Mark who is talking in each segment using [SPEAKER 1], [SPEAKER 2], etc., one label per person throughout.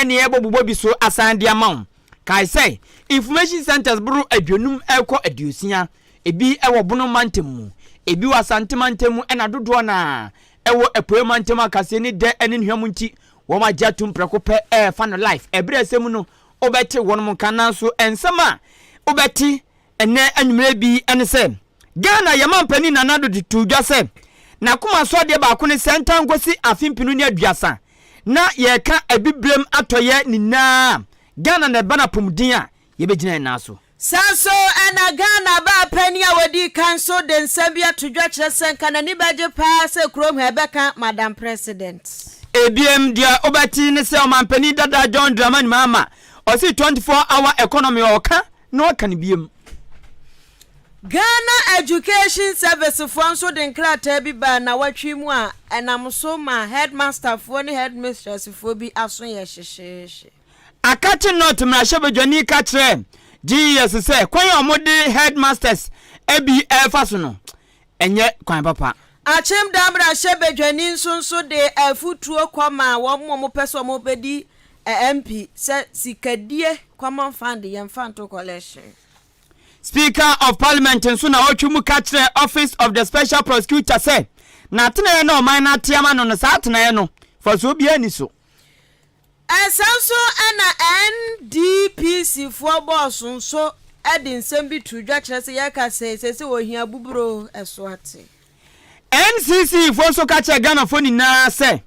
[SPEAKER 1] ene ebobo bi so asan de amount kai say information centers buru adwonum ekọ aduosia ebi ewo bono mantemu ebi wasante mantemu ena dodo na ewo epoe mantemu akase ni de ene nhwam nti wo ma jatum prekope fan life ebre asem no obeti wonum kana so ensema obeti ene anwumre bi ene se Ghana yamampani nanado de tudwa se na kuma so de ba ko ne senta ngosi afimpinu ne aduasa na ye ka abibrem atoye nina Ghana na bana pomdin a ye begina na so
[SPEAKER 2] Sanso ana Ghana ba pani a wadi kanso den sabia tudwa kire senka na ni baje pa se krom hebeka Madam President
[SPEAKER 1] ABM dia obati ne se omampani dada John Dramani mama o si 24-hour economy oka no kan biem
[SPEAKER 2] Ghana Education Service Fonso den krata bi ba na watwi mu a enam so ma headmaster fo ne headmistress fo bi aso ye hyehye
[SPEAKER 1] akati not mra shebedwani ka kire GS say kwan omode headmasters ebi efaso no enye kwan papa
[SPEAKER 2] achem dabra shebedwani nso de afutuo kwama wo mo peso mo bedi MP se sikadie kwama fund ye mfanto collection
[SPEAKER 1] Speaker of Parliament nso na otwumu ka kire Office of the Special Prosecutor say na tena no man na tiama no sa tena no for so bia ni so
[SPEAKER 2] Esanso ana NDPC for boss nso edin sembi tudwa kire se yaka se ohia buburo eso ate
[SPEAKER 1] NCC for so ka kire Ghana for ni na say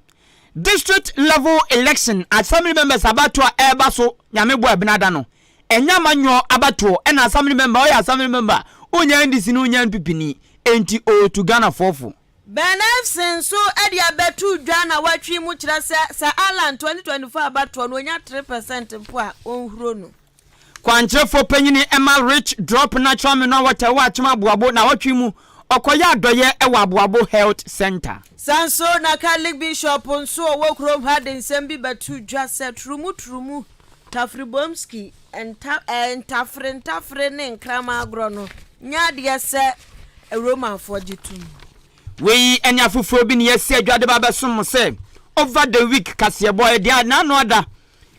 [SPEAKER 1] district level election assembly members abato eba so nyame bo ebnada no enya manyo abato ena assembly member o ya assembly member onya ndisi no onya mpipini enti o to Ghana fofo
[SPEAKER 2] Benefsen so edi abetu dwa na watwi mu kira sa Alan 2024 abato no onya 3% mpo a onhuro no
[SPEAKER 1] kwanche fo panyini Emma Rich drop natural mineral water wa chima boabo na watwi mu okoya adoye ewa aboabo health center
[SPEAKER 2] Sanso na Catholic Bishop nso wo krom had nsem bi betu dwa se trumu Tafribomski and tafre ne nkrama agro no nya de se Roman for jitum
[SPEAKER 1] we enya fufuo bi ne yesi adwade ba besom se over the week Kasiebo e dia na no ada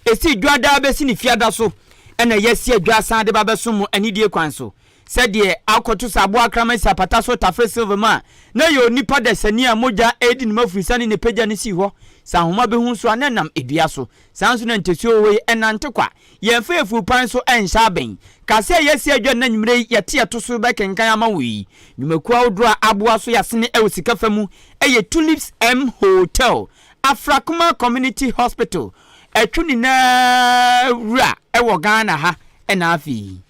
[SPEAKER 1] esi dwada be si ne fiada so ena yesi adwasa de ba besom ani die kwan so said ye akoto sabo akramasi apata so tafre silver ma na yo nipa de sani a moja edi ni mafurisani ne pagya ne si ho sa homa be hu so anenam edua so sanso na ntesio we enante kwa ye mfefu pan so enhya ben kase yesi adwa na nwumre yete yeto so be kenkan ama wi nwumaku awdro aboa so yasene e wosika famu eye Tulips M Hotel Afrakuma Community Hospital etwuni na wura e wo Ghana ha ena afi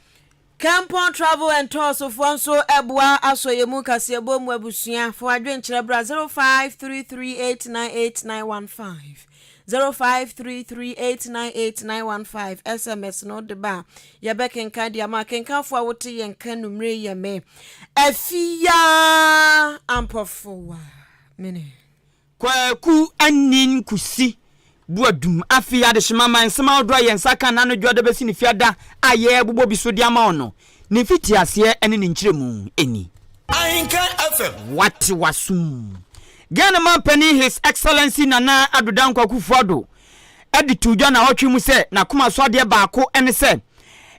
[SPEAKER 2] Campon Travel and Tours of Fonso Ebwa Asoyemu Kasiebo mu abusua for adwen kire bra 0533898915 0533898915 SMS no de ba ye bekenka dia ma kenka fo awote ye nka numre ye me afia ampofowa mene
[SPEAKER 1] kwaku anin kusi buadum afia de shimama nsema odro ye nsaka na no dwode besi ne fiada aye bubo biso dia ma ono ne fiti ase ene ne nkyiremu eni
[SPEAKER 3] Ahenkan FM
[SPEAKER 1] what wasum Ghana man penny His Excellency Nana Adodan Kwakufuado edi tudwa na hotwe mu se na kuma so ade baako ene se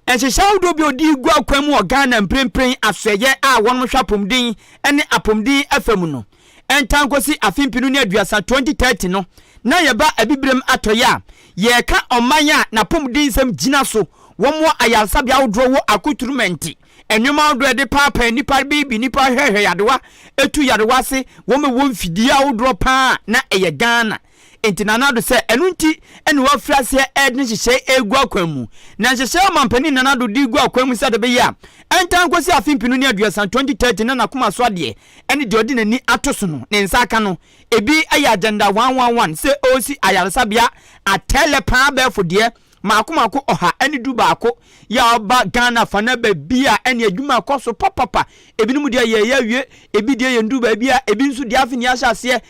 [SPEAKER 1] enhyehya wodo bi odi gu akwamu o Ghana mprempren aseye a won hwa pomdin ene apomdin afam no entankosi afimpinu ne aduasa 2030 no na yeba abibrem atoya ye ka omanya na pomdin sam gina so womo ayalsabia wodro wo akuturumenti enwuma wodro de papa nipa bibi nipa hwehwe yadewa etu yadewa se wome wo mfidi a wodro pa na eye Ghana entinanado se enunti ene wa frase edne hyehye egu akwamu na hyehye mampani nanado di gu akwamu se de be ya entankosi afimpinu ne aduasa 2030 na nakoma so ade ene de odi nani atoso no ne nsaka no ebi aya agenda 111 se osi ayalsabia atele pa befo de makomako oha ene du baako ya oba Ghana fana ba bia ene adwuma koso papa ebinumu de ye yawie ebi de ye ndu ba bia ebi nso de afini ahyase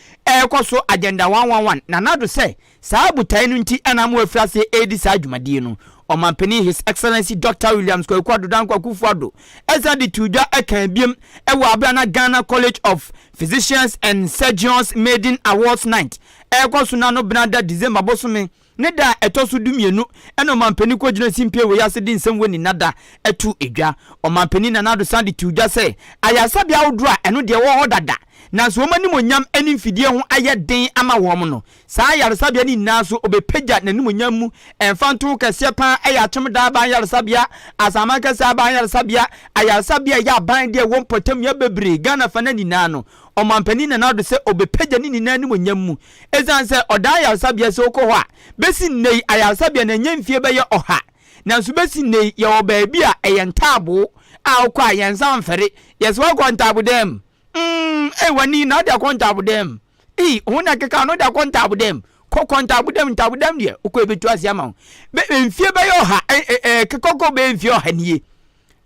[SPEAKER 1] koso agenda 111 na nado se saa butai no nti anam afrase edi saa adwumade no omampani His Excellency Dr. Williams Kwadodan Kwakufuado ezadi tudwa ekan biem ewo abana Ghana College of Physicians and Surgeons Maiden Awards Night koso na no December bosome ne da etoso dumienu eno mampani ko gina simpie we yase di nsem we ni nada etu edwa o mampani na nado sande tudwa se ayasabia wodro a eno de wo hodada na so mani monyam ani mfidie ho aye den ama wo mo no saa yaresabia ni naso obepagya na nimonyam mu emfanto kase pa aya chemda ban yaresabia asama kase ban yaresabia ayasabia ya ban de wo potam ya bebre Ghana fa na ni na no o mampani na nado se obepagya ni na nimonyam mu ezan se oda yaresabia se okọ ho a besi nei ayasabia na nyamfie be ye oha na so besi nei ye oba a eyentabo a okọ ayensan fere yes wa kwantabo dem wani na da kontabu dem huna keka no da kontabu dem ko kontabu dem tabu dem de uko ebetu asiama be mfie be yo ha kekoko be mfie o hanie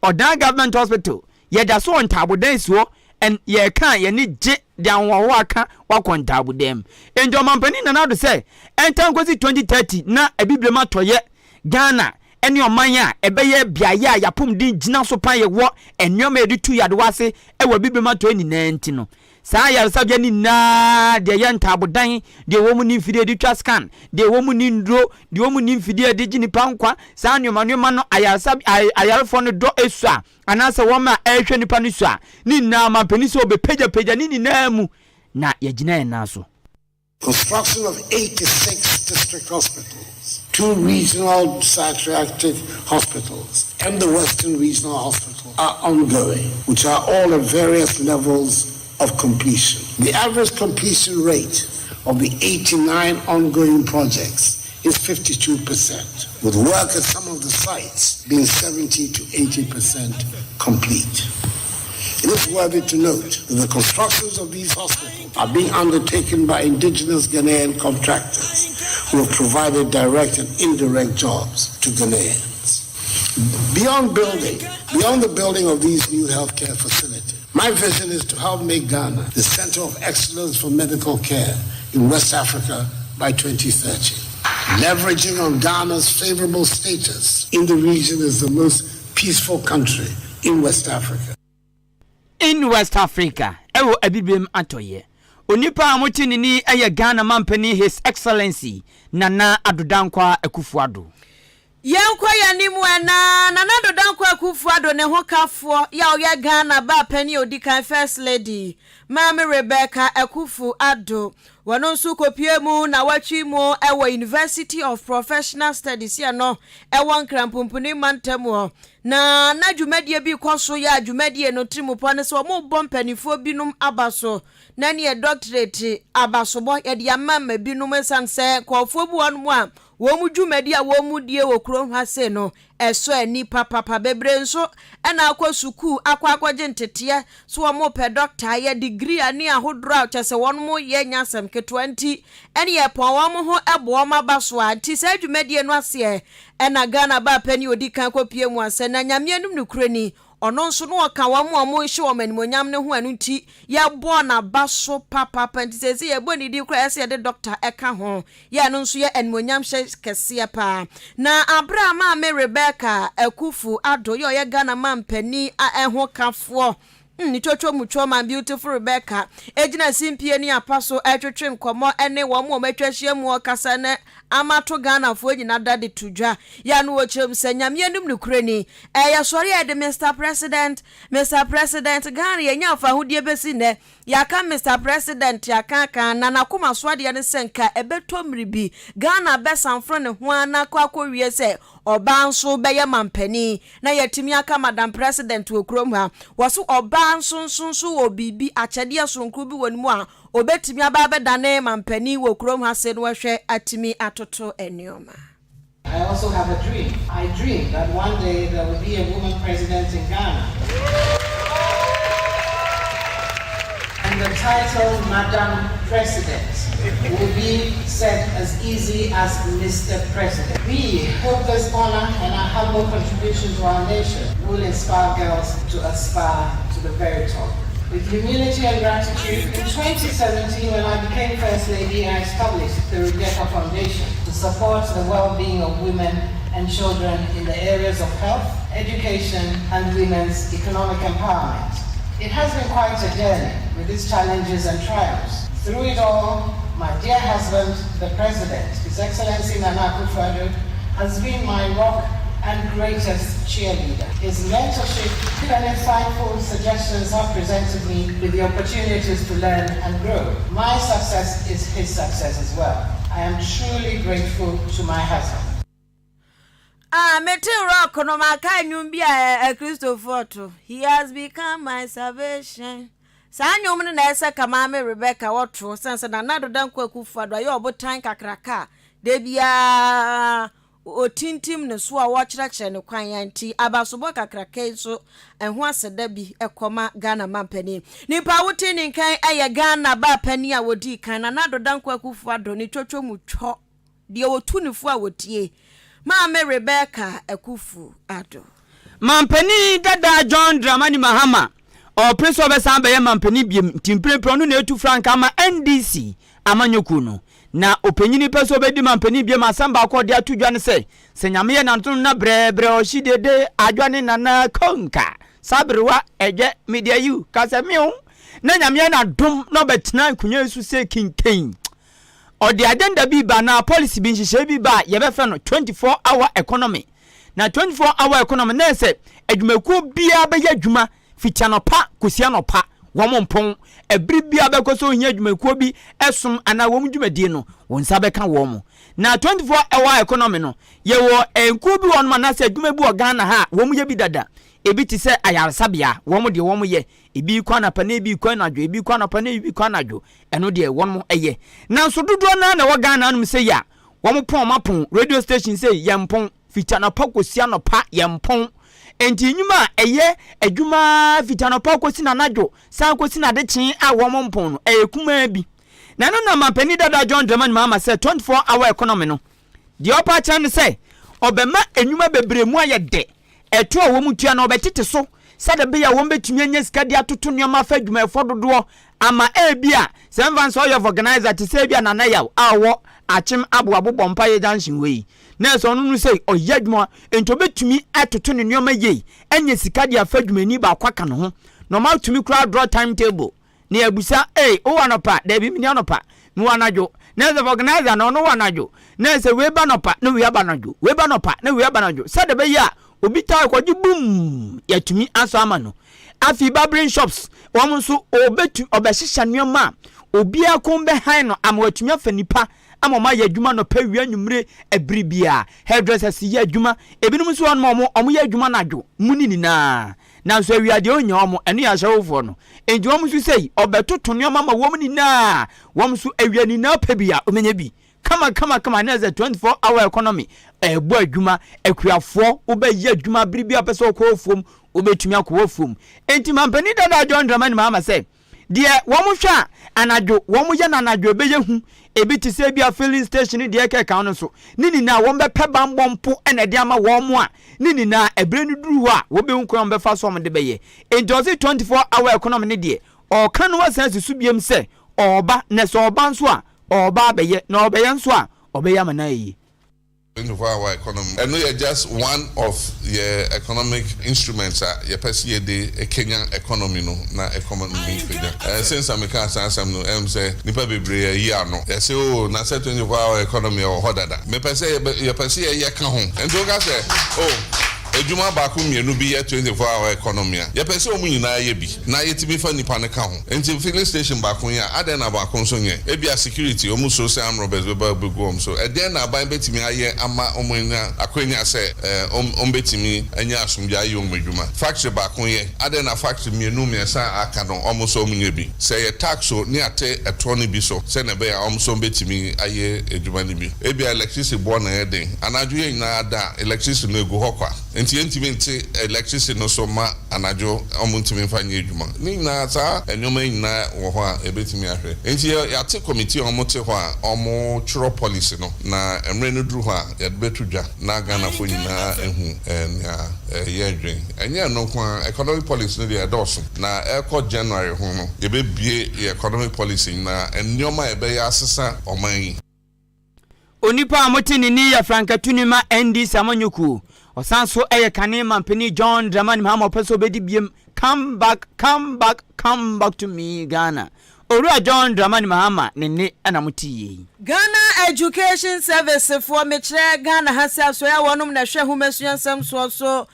[SPEAKER 1] odan government hospital ye da so ontabu dem so en ye kan ye ni je dan wo aka wa kontabu dem enjo mampani na na do say entan kwesi 2030 na ebiblema toye Ghana eni omanya ebeye biaye a yapum din gina so pan ye wo enyoma editu yade wase ewa biblema to ni nanti no saa yaresabia ni na de ye ntabodan de wo mu ni mfidie de twa scan de wo mu ni ndro de wo mu ni mfidie de gini pankwa saa nyoma no ayarefo no do esua anase wo ma ehwe nipa no sua ni na mampani so obepagya ni na mu na ye gina ye na so.
[SPEAKER 3] Construction of 86 district hospitals, 2 regional psychiatric hospitals, and the Western Regional Hospital are ongoing, which are all at various levels of completion. The average completion rate of the 89 ongoing projects is 52%, with work at some of the sites being 70 to 80% complete. It is worthy to note that the constructions of these hospitals are being undertaken by indigenous Ghanaian contractors who have provided direct and indirect jobs to Ghanaians. Beyond the building of these new healthcare facilities, my vision is to help make Ghana the center of excellence for medical care in West Africa by 2030. Leveraging on Ghana's favorable status in the region as the most peaceful country in West Africa.
[SPEAKER 1] In West Africa, ewo abibem atoye. Onipa amotini ni eye Ghana mampani His Excellency Nana Adodankwa Akufo-Addo.
[SPEAKER 2] Yankwa yanimu na Nana Adodankwa Akufo-Addo ne ho kafo ya oye Ghana ba pani odikan First Lady Mama Rebecca Akufo-Addo wano nsu kopie mu na wachi mu ewo University of Professional Studies ya no ewo nkrampumpuni mantemu na dwumadie bi kwaso ya dwumadie no trimupo ne so mo bompanifo binum abaso na ne doctorate abaso bo ye de amama binum sanse kwofo bu won mu a wo mu dwumadi a wo mu die wo krom hase no eso ani papa bebre nso na akwa suku akwa gentete so wo mo pe doctor ye degree ani ahodro chese won mo ye nyasem ke 20 ene ye pon wo mo ho ebo ma baso a ti sa dwumadie no ase na Ghana ba pani odikan kopie mu ase na nyamianum no kurani ono nso no ka wa mu amu hye o manimonyam ne ho anu nti ya bo na baso papa pantisese ye bo ni di kura ese de doctor eka ho ya no nso ye enimonyam hye kese pa na Abraham a Rebecca Akufo-Addo ye Ghana mampani a eho kafo ni chocho mucho man beautiful Rebecca ejina simpie ni apaso etwetwe nkomo ene wo mo matwahie mu okasa ne amato Ghana fo nyina dade tudwa ya no wo chem sanyame anum ne kurani ya sori ya de Mr President Ghana ya nya fa hodie besi ne ya ka Mr President ya kan na nakoma so ade ne senka ebeto mribi Ghana besanfro ne ho ana kwakowie se oba nso beye mampani na yatimi aka Madam President wo krom ha waso oba nso wo bibi achade asonkru bi wonimu a obetimi aba dane mampani wo krom ha se no hwe atimi atoto enioma.
[SPEAKER 4] I also have a dream. I dream that one day there will be a woman president in Ghana. And the title Madam President will be said as easy as Mr. President. We hope this honor and our humble contribution to our nation will inspire girls to aspire to the very top. With humility and gratitude, in 2017, when I became First Lady, I established the Rebecca Foundation to support the well-being of women and children in the areas of health, education, and women's economic empowerment. It has been quite a journey with its challenges and triumphs. Through it all, My dear husband, the President, His Excellency Nana Akufo-Addo, has been my rock and greatest cheerleader. His mentorship and insightful suggestions have presented me with the opportunities to learn and grow. My success is his success as well. I am truly grateful to my husband.
[SPEAKER 2] Metin rock no maka nyumbia Christopher. He has become my salvation. Sanyo mne na ese kama me Rebecca wotro sense na nado dan Akufo-Addo ayo obotan kakraka debia otintim ne so a wokyerɛkyerɛ ne kwan yanti abasobo kakraka so ɛho aseda bi ekoma Ghana mampani nipa wote ne kan aye Ghana ba pani a wodi kan na nado dan Akufo-Addo ne twotwo mutwo de wotu ne fu a wotie ma me Rebecca Akufo-Addo
[SPEAKER 1] mampani dada John Dramani Mahama o preso be san be mampani biem timpre no na etu franka ma NDC amanyoku no na opanyini peso be di mampani biem asamba akode atudwa ne se nyame ye nanto na brebre o hidede adwane nana konka sabrewa eje media you kasemiu na nyame na dom no betena kunye su se kinken o de agenda bi ba na policy bi nhihye bi ba ye be fe no 24-hour economy na 24-hour economy na se adwumaku bia be ya adwuma fitianopa kosianopa womompon ebri bia be koso hia adwumaku bi esom ana wom dwumadi no wonsa be ka wo mo na 24-hour economy no ye wo enku bi won ma na se adwuma bi o Ghana ha wom ye bi dada ebi ti se ayarsabia wom de wom ye ebi kwa na pa na ebi kwa na dwo ebi kwa na pa na ebi kwa na dwo eno de won mo eye na so dodo na wo Ghana anum se ya wom pon mapon radio station se yempon fitianopa kosianopa yempon enti nyuma eye adwuma fitianopa kosi na nadwo san kosi na de chen a wom mpon no kuma bi na no na mampani dada John Dramani Mahama say 24-hour economy no the upper chan say obema enwuma bebremu ayede eto a wom tua na obetete so sade be ya wom betumi anya sika dia toto nneoma fa adwuma efododo ama ebia semvan so your organizer te say bia na na yaw awo achim aboabo bompa ye junction we na so no say oyadwuma ento betumi atoto ne nneoma ye anya sika dia fa adwumani ba kwaka no ho no ma tumi kura draw timetable ni abusa o wanopa da bi mi anopa mi wanadwo na the organizer no no wanadwo na se we ba nopa na we aba nadwo we ba nopa na we aba nadwo sade be ya obi ta kwaji boom yatumi aso ama no afi barbering shops won so obetu obehihya nneoma obi akon be han no amwatumi afa nipa amoma ya adwuma no pa wi anwumre ebribia hairdressers ya adwuma ebinum so won omo ya adwuma nadwo munini na so wi ade onya omo eno ya hyewofo no enji omo so sei obetoto nneoma ma wom ni na wom so awiani na pa bia omenya bi kama na ze 24-hour economy ebo adwuma akuafo obayi adwuma bribia pese okofom obetumi akofom enti mampani dada John Dramani Mahama say de wom hwa anadwo wom ye na anadwo beye hu ebi ti se bia filling station de eke kan no so nini na wom be peba mbompo ene de ama wom a nini na ebre nu duru a wo be hunko be fa so om de beye enti 24-hour economy ne de o kan wa sense subiem se oba ne so oba nso a oba beye na obeye nso a obeye amana yi
[SPEAKER 5] 24-hour economy. And we are just one of the economic instruments that you perceive the Kenyan economy no na economy since I'm a no say nipa bebre year no they say oh na say 24-hour economy or hodada me perceive you perceive ye ka ho and so ka say oh ejuma ba ku mienu bi 24-hour economy ya pese o mu nyina ye bi na yetimi fa nipa ne ka ho enti filling station ba ku ya aden na ba ku so nye e bia security o mu social arm robbers be ba go so eden na ban betimi aye ama o mu nya akwenya se o betimi anya asumja aye o mu ejuma factory ba ku ye aden na factory mienu me sa aka no o mu so mu nye bi se ye tax so ni ate eto ni bi so se na be ya o mu so betimi aye ejuma ni bi e bia electricity born na eden anaju ye nyina da electricity no egu hokwa enti electricity no so ma anajo omuntimi fanye adwuma ni na ta enyoma nyina wo ho a ebetimi ahwe enti ya te committee omote ho a omo churo policy no na emre no duru ho a ya betudwa na Ghana fo nyina ehu ya dwen enya no kwa economic policy no dey adoso na eko January ho no ebebie economic policy na enyoma ebe ya asesa oman
[SPEAKER 1] onipa amotini ni ya frankatunima ND samanyuku osanso kane mampani John Dramani Mahama peso bedi biem come back to me Ghana Owura John Dramani Mahama ne anamuti
[SPEAKER 2] Ghana Education Service for Mitre Ghana hasa so ya wonum na hwe humesuansam so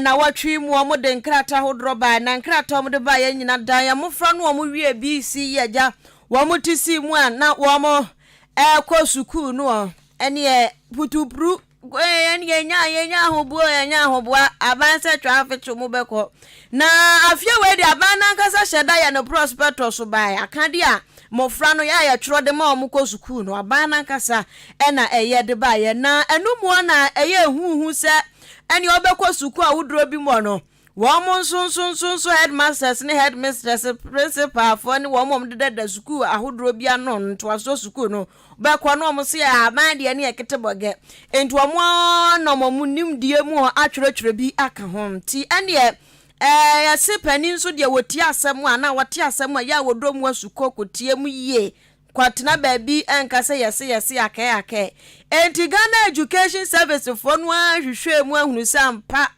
[SPEAKER 2] na watwi mu omo de nkrata hodro ba na nkrata omo de ba ya nyina dan ya mofra no omo wie BC yaja womo tisi mu a na womo kwa sukuu no ene putupru ene nya hobo abanse traffic mu beko na afia we de abana kasa sheda ya no prospectus ba ya kade a mofra no ya twro de ma omko sukuu no abana kasa ena eye de ba ya na enumu na eye huhu se ene obekọ sukuu a wudro bi mo no womo so headmasters ne headmistress principal for ne womo de da sukuu ahodro bi anon to aso sukuu no bekọ no mo se aban de ne eketeboge enti womo no mo munim die mu atwerɛtwerɛ bi aka ho ti ene ya se panin so de woti asɛm a na woti asɛm a ya wodro mu asuko kotie mu yie kwatena baabi enkase yese akai enti Ghana Education Service for no ahwehwɛ mu ahunu sampa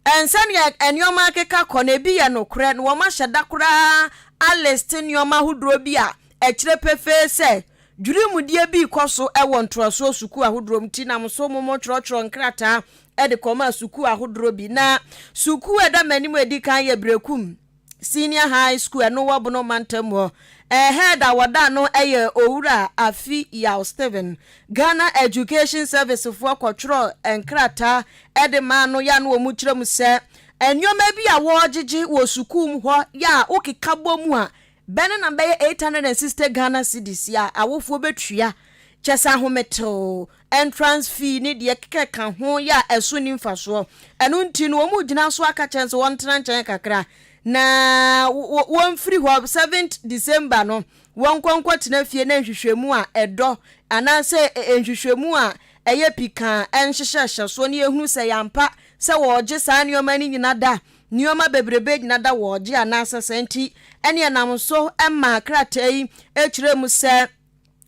[SPEAKER 2] ensani enioma keka kona bi ya nokre no ma hyeda kora alist enioma hodro bi a ekire pefe se dwurimudie bi koso ewo ntroso suku ahodro mti na mso momo trotro nkrata de koma suku ahodro bi na suku eda manimu edi kan ye brekum senior high school no wabono mantamo head awada no eye owura afi ya Steven Ghana Education Service for kwotro enkrata edema no ya no omu kirem se enyoma bi a wojiji wo sukum ho ya okikabo mu a bene na be 860 Ghana cedis ya awofo betua chesa hometo entrance fee ni de keka ho ya eso ni mfaso eno nti no omu gina so aka chance won tran kakra na won free ho 7th December no won kwankwa tena fie na nhwehwemu a edo anase nhwehwemu a eye pika enhyehyehye so ne ehunu se yampa se woje saa nioma ni nyina da nioma bebrebe nyina da woje anase senti ene nam so emma kratai ekiremu se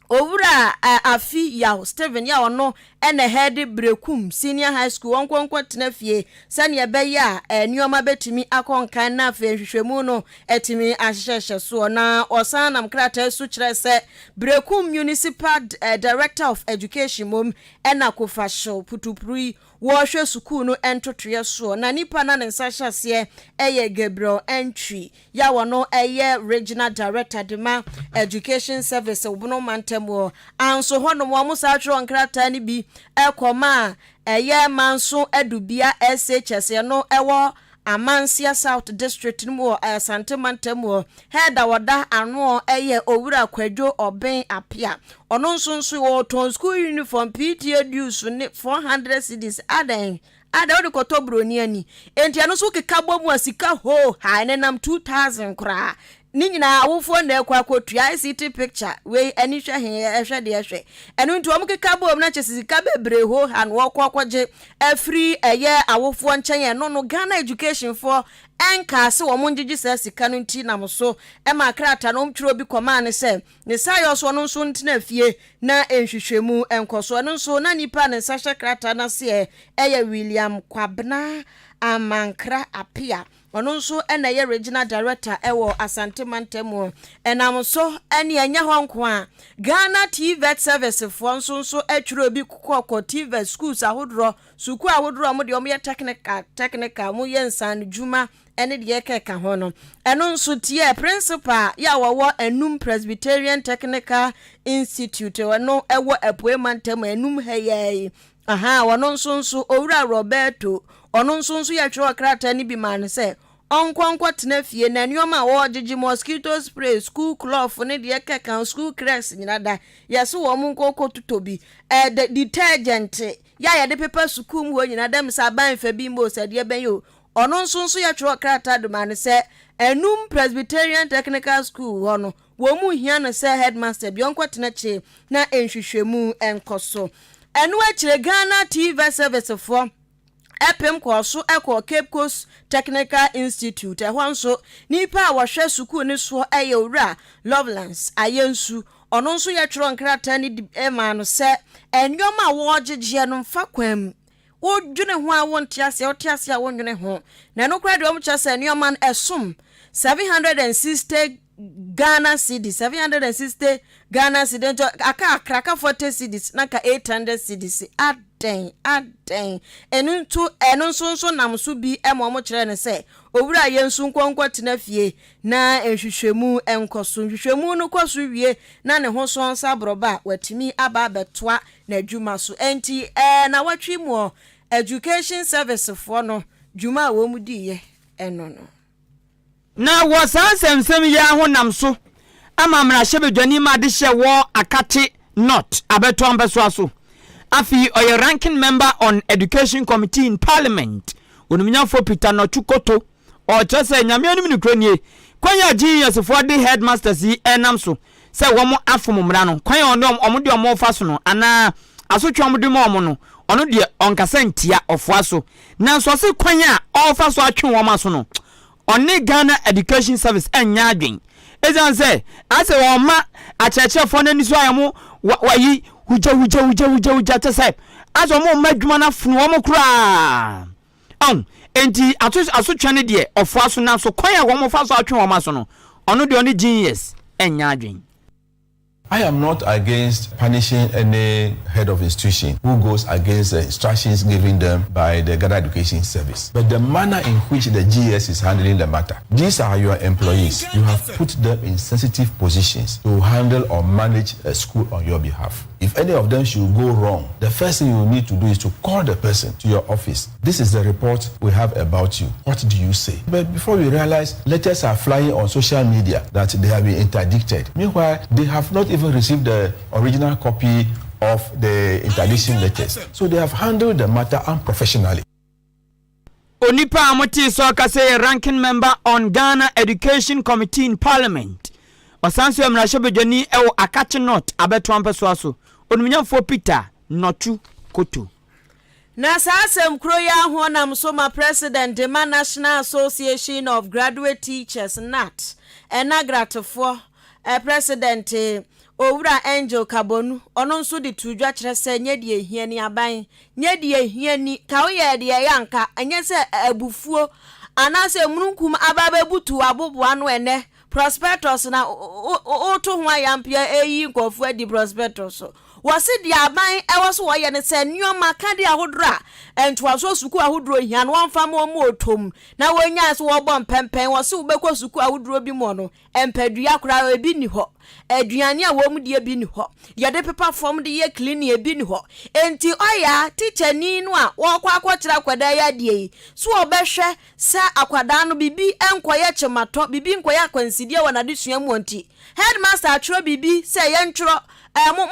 [SPEAKER 2] owura afi ya Steven ya ono ene head brekum senior high school wonkonkwo tena fie sane ebe ya nioma betimi akonkan na afi hwehwemu no etimi ahyehye so na osanam krata su kire se brekum municipal director of education mom ena kofasho putupri wo hwe sukuu no entotoye so na nipa na nsa hyase eye Gabriel entry ya wono eye regional director dema education service obono mantemo anso hono mo amusa tro nkrata ni bi ekoma eye manso adubia SHS no ewo Amansia South District no Asante Mantemo head awada ano eye owura kwadwo oben apia ono nso wo ton school uniform PTA dues ne 400 cedis adan ode koto broni ani enti ano so kekabo mu asika ho ha ne nam 2000 kra ni nyina awofo na ekwa kotua ICT picture we ani hwe he de hwe enu nti omu kekabo na chesika bebre ho han wo kwakwaje afri eye awofo nchen no Ghana Education for enka se wo monjiji sa sika no nti na mso e ma krata no mtwiro bi koma ne se ne sayo so no nso ntina fie na enhwehwemu enkoso no nso na nipa ne sahye krata na se eye William Kwabna Amankra Apia ono nso ena ye regional director ewo Asante Mantemo enam so ene anya ho nko a Ghana TVET service fo nso atwiro bi kokko TVET schools ahodro suku ahodro mo de omo ye technical mo ye nsan djuma ene de keka ho no eno nso tie principal ya wo Enum Presbyterian Technical Institute wono ewo Apoe Mantemo enum heye wono nso owura Roberto ono nso ya twiro krata ni bi man se onkwankwa tena fie na nioma wo gigi mosquito spray school cloth ne de keka school crest nyina da yeso wo mu nkoko tutobi detergent ya de paper school mu nyina da msa ban fa bi mo se de ben yo ono nso ya twiro krata do man se Enum Presbyterian Technical School wono wo mu hia no se headmaster bi onkwa tena che na enhwehwemu enkoso enu akire Ghana TV service for epem kwaso ekọ Cape Coast Technical Institute ehwanso nipa awahwe suku ni so eye owura Lovelands ayensu ono nso ye twro nkrata ni ema no se enyoma wo gigye no mfa kwam wo dwene ho a wo ntiase a wo dwene ho na no kra de omcha se enyoma esom 760 Ghana cedis 760 Ghana cedis aka kraka 40 cedis naka 800 cedis aden enu nso nam so bi emo kire ne se owura yensu nkonkwo tena fie na ehwehwemu enkoso hwehwemu no koso wie na ne ho so nsabroba watimi aba betoa na adwuma so enti na watwi mu education service for no dwuma wo mu diye eno no
[SPEAKER 1] na wasansem ya ho nam so ama mra hyebedwani ma de hye wo akate not abeto ambeso aso afi oye ranking member on education committee in parliament onumnyafo Peter Nochukoto o chese nyame anim ni kronie kwanya genius for the headmasters yi enam so se wo mo afom mra no kwanya ono de omo fa so no ana asotwa de mo no ono de onkasa ntia ofo aso na so se kwanya ofa so atwe wo ma so no oni Ghana Education Service enya adwen ezan say ase wo ma acheche fo na niso ayamo wayi huja tese aso mo madwuma na funu wo mo kura enti asotwa ne de ofo aso na so kwan ya wo mo fa so atwe wo ma so no ono de oni genius enya adwen.
[SPEAKER 6] I am not against punishing any head of institution who goes against the instructions given them by the Ghana Education Service. But the manner in which the GS is handling the matter, these are your employees. You have put them in sensitive positions to handle or manage a school on your behalf. If any of them should go wrong, the first thing you need to do is to call the person to your office. This is the report we have about you. What do you say? But before we realize, letters are flying on social media that they have been interdicted. Meanwhile, they have not even received the original copy of the interdiction letters. So they have handled the matter unprofessionally.
[SPEAKER 1] Onipa amoti so kase ranking member on Ghana Education Committee in Parliament. Osanso emra hyebedwani ewo akache not abeto ampeso aso. Onumnyamfo Peter Nochukoto.
[SPEAKER 2] Na sasem kro ya ho nam so ma president the National Association of Graduate Teachers NAT enagratefo president Owura Angel Kabonu ono nso de tudwa kire se nye de ehia ni aban nye de ehia ni ka wo ye de yanka enye se abufuo anase mununkum ababa butu abobo ano ene prospectus na oto ho ayampia eyi nkofo adi prospectus wasi di aban ewoso wo ye ne se nyoma ka de ahodra entwaso suku ahodro hia no amfa mo otom na wonya so wo bom pempen wasi ubekọ suku ahodro bi mo no empadua kura ebi ni ho aduane a wo mu de bi ni ho ye de paper form de ye clean ye bi ni ho enti oya teacher ni no a wo kwa akọkira kwada ya de so obehwe se akwada no bibi enkoye chemato bibi enkoye akwansidie wona de sua mu onti headmaster atro bibi se ye ntro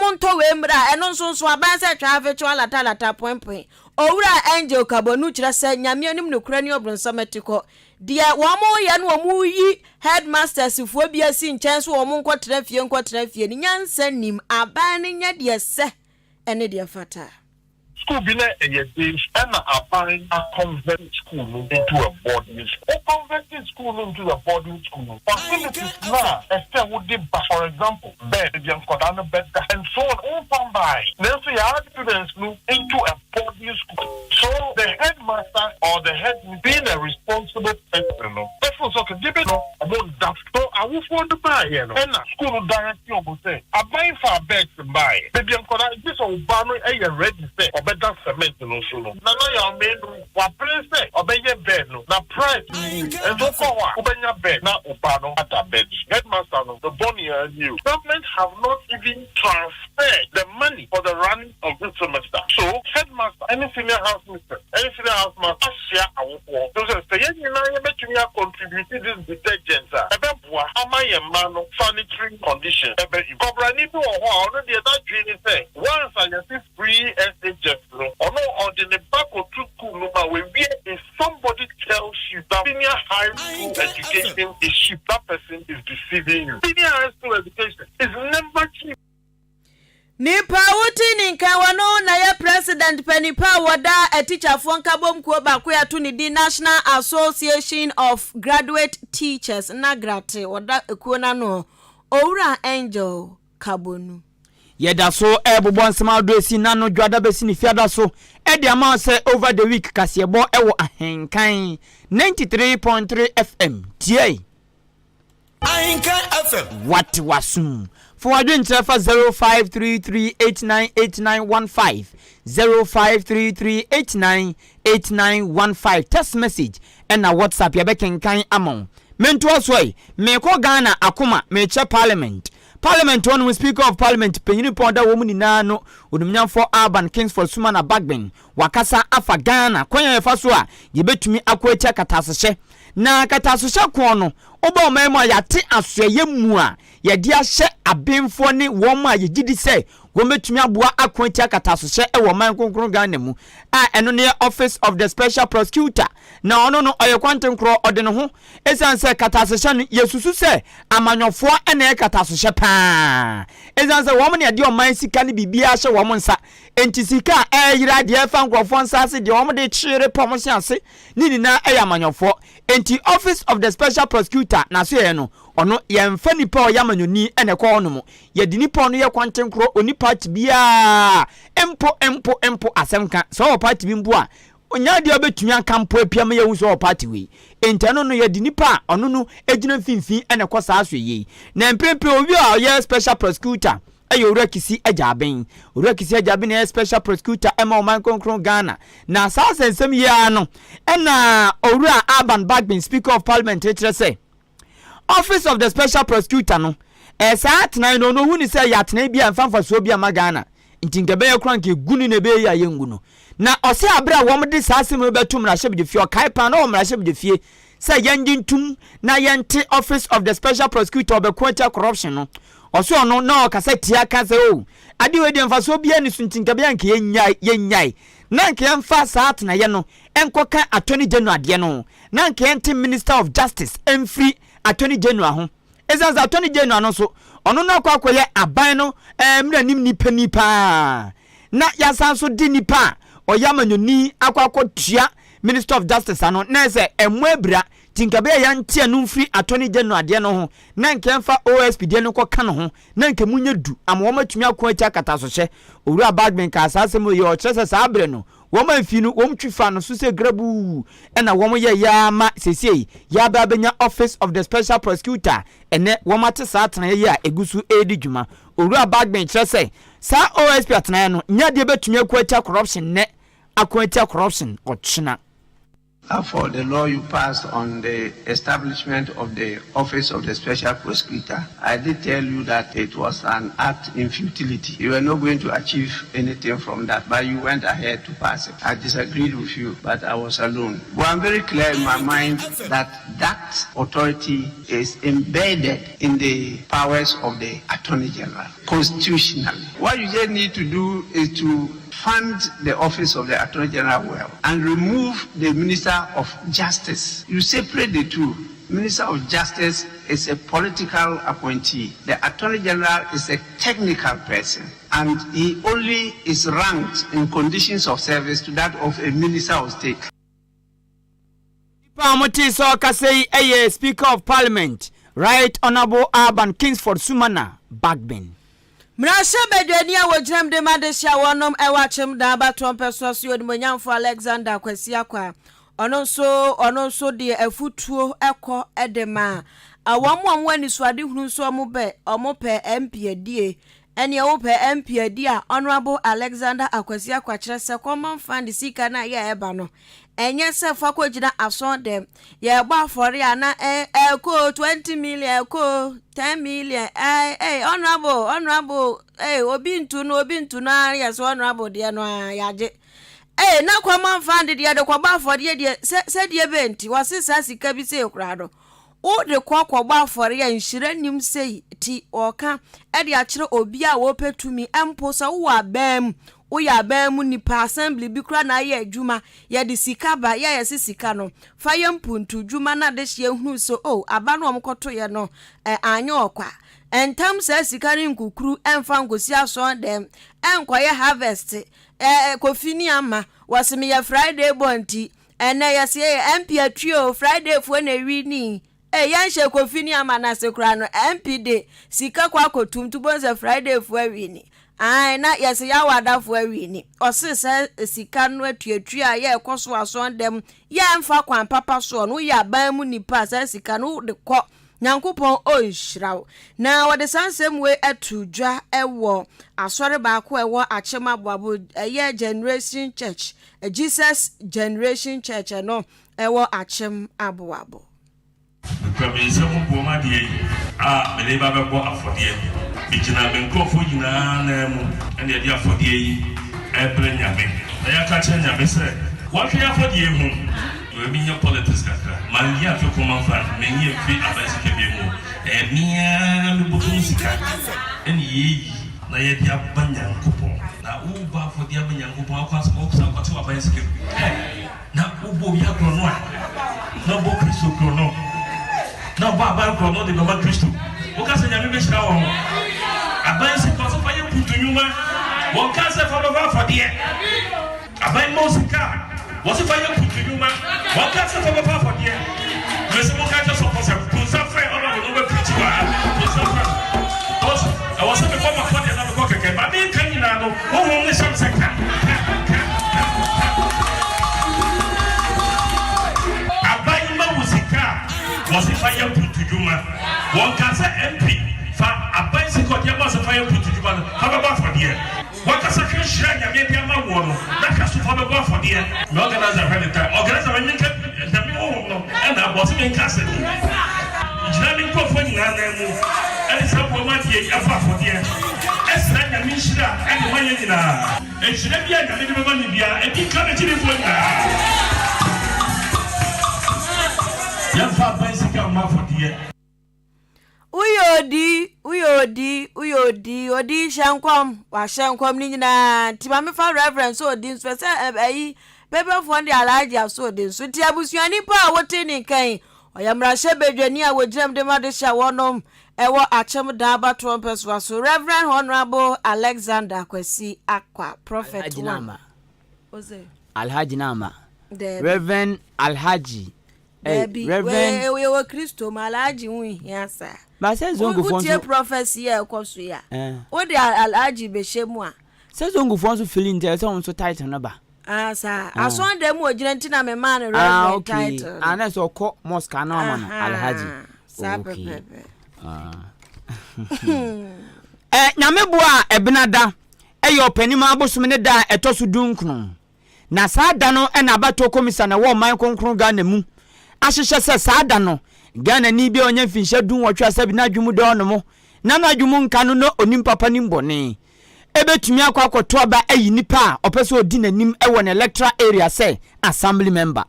[SPEAKER 2] monto we mra eno nso aban se twa virtual lata point Owura Angel Kabonu kira se nyame anim no kura ni obronsometico de wo mo ye no mo yi headmasters fo bia si nchen so wo mo nkotra fie ni nyansa nim aban ni nya de se ene de fata
[SPEAKER 7] school bi na eye dey and aban a convert school into a boarding school. Converting school into a boarding school. Facilities now, except would be, for example, bed, bed, and so on by. Then so you have students into a boarding school. So the headmaster or the head being a responsible person, so give it about that. So I will want to buy, and school directly will say, I buy for beds to buy. Maybe I'm going to this or banner a ready say, or better cement no solo. Now your main what place or be your bed no. Now price and so far, open your bed now Obano at a bed. Headmaster no the bonnie and you. Government have not even transferred the money for the running of this semester. So headmaster, any senior house master, share our work. So say you know you make me contribute this detergent. Sanitary conditions. Already that dream say once I see free SHF or no ordinary back or two school when if somebody tells you that senior high school education is cheap, that person is deceiving you. Senior high school education is never cheap.
[SPEAKER 2] Nipa wuti ni nkawano na ya president penipa wada a teacher fonka bomko bakuya tuni di National Association of Graduate Teachers nagrate wada ekuona no Owura Angel Kabonu
[SPEAKER 1] yeda so ebobon nsema adresi nano dwada besi ni fiada so e de ama se over the week Kasiebo ewo Ahenkan 93.3 FM tie
[SPEAKER 8] Ahenkan FM.
[SPEAKER 1] What wasum? For a drink, 0533898915 0533898915 text message and a WhatsApp ya beken kan among. Mentu aswai me ko Ghana akoma me che parliament one we speaker of parliament penyini ponda wo mu nyina no odumnyam for Akan Kingsford Sumana Bagbin wakasa afa Ghana kwanya yefa so a yebetumi akwatia katasehye na katasehye ko no oba omemo yate asoye mu a yedi ahye abemfo ne wo mu a yegidi se wo metumi aboa akwatia katasehye e wo man konkron Ghana mu a eno ne office of the special prosecutor na ono no oyekwantenkro ode ne ho esan se katasehye no yesusu se amanyofo ene katasehye pa esan se wo mu ne de oman sika ne bibia hye wo mu nsa enti sika yira de fa nkrofo nsa se de wo mu de chire promotion ase ni na amanyofo enti office of the special prosecutor na so ye no ono yemfa nipa oyamanyoni ene ko ono mo ye di nipa ono ye kwantenkro oni party bia empo asemka so party bi mbo a onya de obetumi akampo apiam ye hu so party we entano no ye di nipa ono no ejina finfin ene ko saa so ye na mpempe obi a ye special prosecutor ayo urakisi ajaben na special prosecutor ema oman konkron Ghana na saa sensem ye ano ena owura Akan Bagbin speaker of parliament say office of the special prosecutor no saa tena no hu ni say ya tena bia mfamfa so bia Ghana ntinkebe ye kran ke gunu ne be ya yengu no na ose abra wo mde saa sem betum na hyebde fie okai pa na wo mra hyebde fie say yenjintum na yente office of the special prosecutor be quench corruption no oso no na okasa tia ka say o ade we de mfa so bia ni suntinkabe anke yenyai na nke mfa saa tena ye no enkoka attorney general de no na nke ente minister of justice emfri attorney general ho ezan attorney general no so ono na kwa akoye aban no mra nim nipa na yasan so di nipa oyamanyoni akwakotua minister of justice ano na se emwebra tinkabe ya ntia no mfiri attorney general de no ho na nke mfa OSP de no koka no ho na nke munye du amwo matumi akwatia katasohye owura Bagbin ka asasem ye o chese sa abre no wo ma mfi no wo mtwifa no so se grabu na wo ye ya ma sesei ya ba benya office of the special prosecutor ene wo mate sa atena ye a egusu edi dwuma owura Bagbin chese sa OSP atena no nya de betumi akwatia corruption ne akwatia corruption ochina.
[SPEAKER 9] For the law you passed on the establishment of the Office of the Special Prosecutor, I did tell you that it was an act in futility. You were not going to achieve anything from that, but you went ahead to pass it. I disagreed with you, but I was alone. But I'm very clear in my mind that that authority is embedded in the powers of the Attorney General, constitutionally. What you just need to do is to fund the office of the Attorney General well and remove the Minister of Justice. You separate the two. Minister of Justice is a political appointee. The Attorney General is a technical person, and he only is ranked in conditions of service to that of a Minister of State. Speaker of Parliament, Right Honorable Akan Kingsford Sumana Bagbin.
[SPEAKER 2] Mrasha bedwania wojam de madesha wonom ewachem da baton perso so odimonyamfo Alexander Kwasiakwa ono so de afutuo ekọ edema awom wani suade hunu so omope MP adie ene omope MP adie a Honorable Alexander Kwasiakwa kire se common fund sika na ye eba no enye se fa kwagina ason dem ye gba afori ana ko 20 million ko 10 million honorable obi ntu na yes honorable de no yaje na common fund de de kwa gba afori de se de benti wasisa sika bi se krado o de kwa gba afori ya nhire nim sei ti oka e de a kire obi a wo petumi empo so wo abam oya mu nipa assembly bi kura na ye adwuma ye de sika ba ye sika no fa ye mpuntu dwuma na de hye hunu so aba no omkoto ye no anya okwa entam se sika ri nkukuru emfa ngosi aso dem enkoye harvest kofini ama wasemi ye Friday bonti ene ye se MP atrio Friday fo na wi ni yan she kofini ama na se kura no MP de sika kwa kotumtu bonze Friday fo wi ni na yesi ya wadafo awini osise sika no atuatu a ye ekoso aso dem ye mfa kwan papa so no ya ban mu nipa sa sika no de kọ nyankopon onhyiraw na wode sansem we atudwa ewo asore baako ewo achema boabo eye generation church Jesus generation church no ewo achem aboabo
[SPEAKER 8] Because some woman de me ba bo afodie bigina me nkofo nyina na mu ene de afodie ebre nyame na ya ka che nyame se what we afodie hu we mi nya politics kaka man ya fi common fan me nya fi abasike bi mu mia me buku sika ene yi na ye dia banyankopo na u ba afodie banyankopo akwa so ko so abasike na u bo ya krono na bo kristo krono na ba krono de baba kristo o ka se nyame be shira wo aban se ko so fa ye putu nyuma wo ka se fa baba afodie aban mosika wo se fa ye putu nyuma wo ka se fa baba afodie me se mo ka je so ko se ko sa fe o no be preach wa ko sa fa I was saying before my father and I go keke but me kan nyina no wo ho ne sham se ka aban ma musika wo se fa ye putu nyuma wo ka se MP fa aban se ko dia ma se fa ye putu nyuma fa baba afodie wo ka se ka shira nyame dia ma wo no na ka so fa baba afodie me organizer fa leta organizer me nka da me wo no and I was me nka se jina me ko fo nyina na mu and some woman here for dear. As I am Mishra and my Yena, and should I be a little money bia and be coming to the phone. Young Papa is a for dear. Uyodi, Odi Shankwam, Washankwam Nina, Timamifa Reverend, so Dean Special paper for the Alaja, so Dean, so Tiabusiani Pa, what in Kain, or Yamrashe Bedenia would jam the Madisha Wonom. Ewo achem daba trumpets was Reverend Honorable Alexander Kwesi Akwa Prophet Alhaji
[SPEAKER 1] Alhaji Nama Reverend Alhaji
[SPEAKER 2] Reverend we were Christo Malaji we yasa
[SPEAKER 1] ba se zongu fonso
[SPEAKER 2] prophecy e koso ya o de Alhaji be shemua
[SPEAKER 1] se zongu fonso feeling there so on so title na ba
[SPEAKER 2] sa aso dem o gire ntina me man Reverend title
[SPEAKER 1] ana so ko mosque na ma Alhaji
[SPEAKER 2] okay
[SPEAKER 1] nyame boa ebinada eyo panima abosom ne da etoso dunkron na saada no na abato komisa na wo man konkron ga na mu ahyehye se saada no Ghana ni bi onye finhye dun wotwa sabi na adwumu de ono mo na na adwumu nka no onim papa nim bone ebetumi akwakoto aba ayi nipa opeso odi nanim ewo na electoral area say assembly member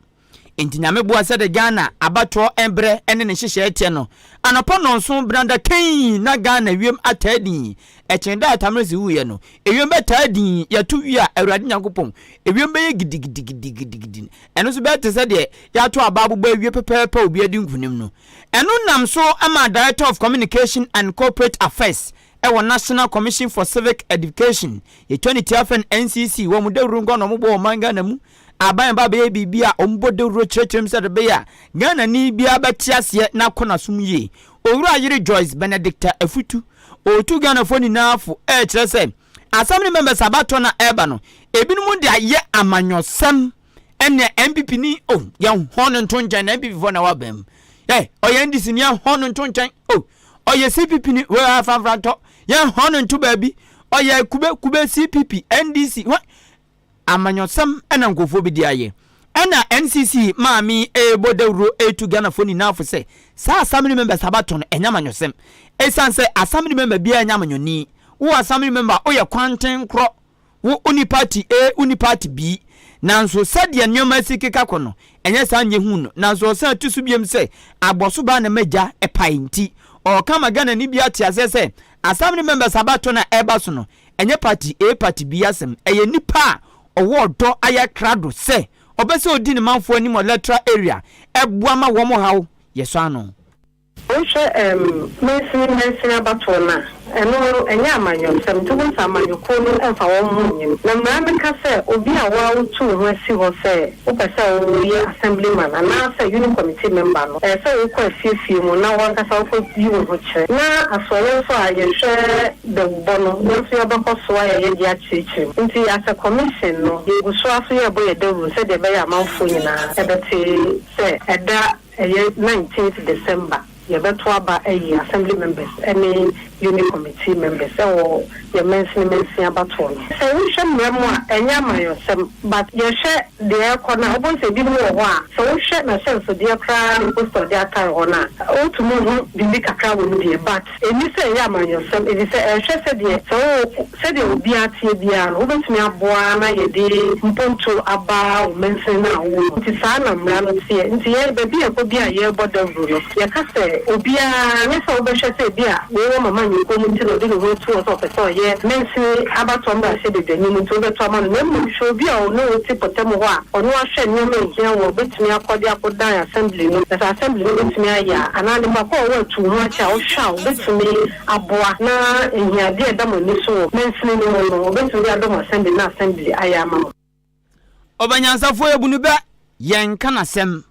[SPEAKER 1] enti nyame boa se de Ghana abato embre ene ne hyehye etie no anopo no nso branda kan na Ghana wiem atadin echenda atamrezi wuye no ewiem betadin yatu wi a awurade nyankopon ewiem be gidigidi eno so be te se de yato ababu ba wie pepepe obi adi nkunim no eno nam so ama Director of Communication and Corporate Affairs ewo National Commission for Civic Education ye 2010 NCC wo mu de rungo no mo bo manga na mu aban ba be bibia ombo de ro chechem se de be ya Ghana ni bia betiase na kona sum yi owura yire Joyce Benedicta Afutu otu Ghana foni nafu kire se assembly members abato na eba no ebinum de aye amanyosam ene MPP ni ye hono ntonjan na MPP fo na wabam oye ndisi ni hono ntonjan oye CPP ni we afafranto ye hono ntu baabi oye kube CPP NDC amanyosam ena nkofo bi di aye ena NCC maami bodewro etu Ghana foni nafu se sa assembly members abato no enya amanyosam esanse assembly member bia enya amanyoni wo assembly member oye kwanten kro wo uni party A uni party B nanso sadia nyoma sikeka kono enye sanye hu no nanso san tusu biem se agboso ba na maja epainti o kama Ghana ni bia tiase se assembly members abato na ebaso no enye party A party B asem eye nipa owo do aya krado se obese odi ne manfo ani mo electoral area ebua ma wo mo hawo yeso ano
[SPEAKER 10] Messi Abatona, and no, and Yaman, some two months, Amanyo, and for 1 million. Namaka said, Obia, well, 2 where she was say, Opasa, assemblyman, and now say, union committee member, and so you quite few, now one has also you which now, as well as I share the bono, once you have a cost, why I get teaching. Into as a commission, you will swap your boy, they will say the very amount for you now, say, at that 19th December. ye beto aba assembly members any unit committee members or ye mention abato no say we hwe mmremo a enya mayosem but ye hwe de corner obon say bi mo ho a so we hwe na sense de kra no post of the atar ona o to mo bi kakra wo no but eni say ya mayosem eni say hwe say de so de obi atie bia no obetumi aboa na ye de mponto aba o mention na wo ti sa na mra no tie nti ye be ko bia ye bodo vuro ye ka say obi a ne so be hwe say bia we mama ni ko mu ti no de no to so person ye mention abato mba se de dani mu to be to ama no mu show bia o no ti potemo ho a ono ahwe ni mo hia wo betumi akode akodan assembly no that assembly no betumi aya anani ma ko wo tu ho acha o sha o betumi aboa na ehia de da mo ni so mention no betumi adom assembly na assembly aya ma
[SPEAKER 1] Obanyansafo ebunu ba yenka na sem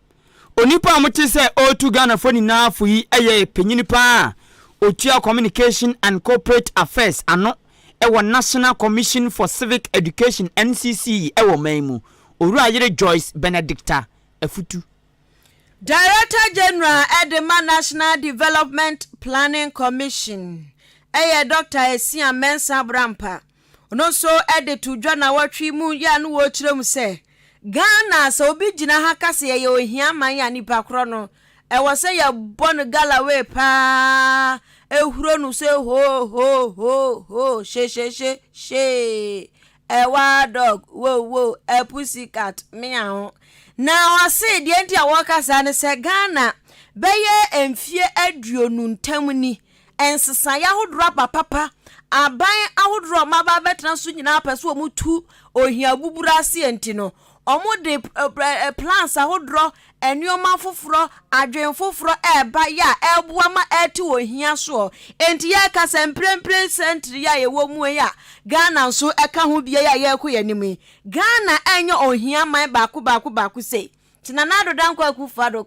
[SPEAKER 1] onipa amote se otu Ghana fo ni na afo yi eye penyini pa Otua Communication and Corporate Affairs ano ewo National Commission for Civic Education NCC ewo maimu Oruayere Joyce Benedicta Afutu
[SPEAKER 2] Director General Edema National Development Planning Commission eye Dr. Esia Mensa Brampa ono so ede to dwana watwi mu ya no wo kirem se Ghana so obi gina ha kase ye ohia man ya nipa kro no ewo se ya bon galawe pa ehuro nu se ho she ewa dog wo pussycat meow na wase de ntia wakasa ne se Ghana beye emfie aduonu ntam ni ensesa ya hodro papa aban ahodro maba betena so nyina peso mutu ohia bubura se enti no omo de plans ahodro enioma foforo adwen foforo eba ya ebua ma eti ohia so enti ya ka semprempren center ya yewo mu ya Ghana so eka ho bia ya yekoye nimi Ghana enyo ohia man baako sei tina na dodan kwa kufado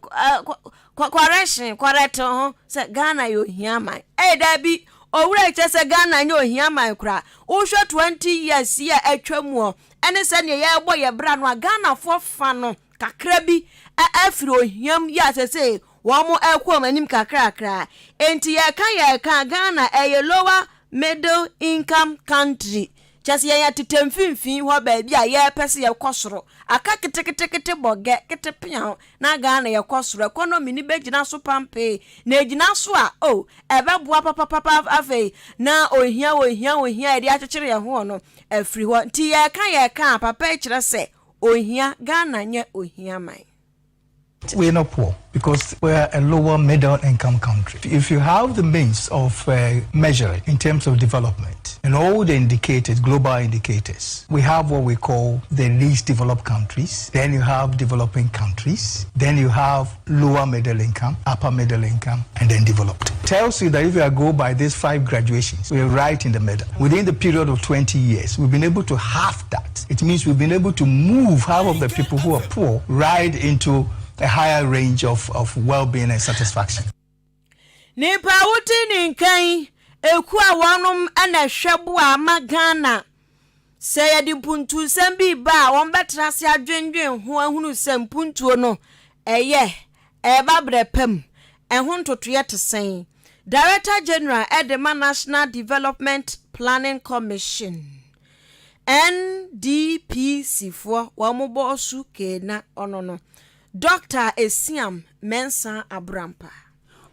[SPEAKER 2] correct ho se Ghana yo ohia man da bi owura chese Ghana nyo ohia man kra wo hwe 20 years ya atwamu ene se ne ye bo ye bra no Ghana fo fa no kakra bi afiri ohiam ya sese wo mo ekwo manim kakra enti ye kan Ghana lower middle income country chese ye tetemfimfin ho ba bi a ye pese ye kosoro aka ketekete boge ketepia na Ghana ye kosoro economy ni begina so pampe na egina so a ebeboa papa afei na ohia edi akekere ye ho no afiri ho nti ye kan papa e kire se ohia Ghana nye ohia man.
[SPEAKER 11] We're not poor because we're a lower middle income country. If you have the means of measuring in terms of development and all the indicators, global indicators, we have what we call the least developed countries. Then you have developing countries. Then you have lower middle income, upper middle income, and then developed. Tells you that if you go by these 5 graduations, we're right in the middle. Within the period of 20 years, we've been able to halve that. It means we've been able to move half of the people who are poor right into a higher range of well-being and satisfaction.
[SPEAKER 2] Nipa wuti ninkan eku awanum ana hwebo ama Ghana se yedi puntu sembi ba won betra se adwendwen ho ahunu sempuntuo no eye eba brepam ehun totoye tesen Director General Edema National Development Planning Commission NDPC for wamubo osu kena onono Dr. Esiam Mensa Abrampa.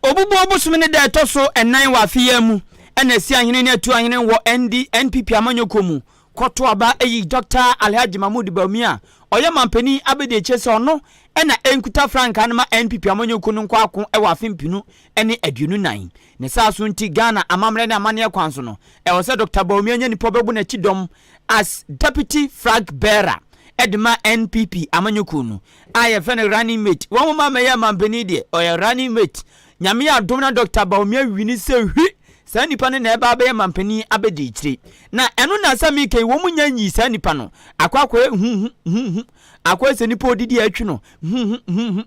[SPEAKER 1] Obubu obusumene de toso enan wa afia mu ena esi ahene ne atu ahene wo NPP amanyokomu koto aba eyi Dr. Alhaji Mahmoud Bawumia oye mampani abede chese ono ena enkuta franka na ma NPP amanyokunu nkwako e wa afimpinu ene aduonu nan ne saaso nti Ghana amamre na amane kwanso no e wo se Dr. Bawumia nya nipo bebu na chidom as deputy flag bearer Edma NPP amanyokunu aye fene running mate wo mama ya mampani de oye running mate nyame ya domna Dr. Bawumia wini se hwi sa nipa ne na eba abe mampani abedi chire na eno na sami kai wo munya nyi sa nipa no akwakwa akwa se nipa odidi atwi no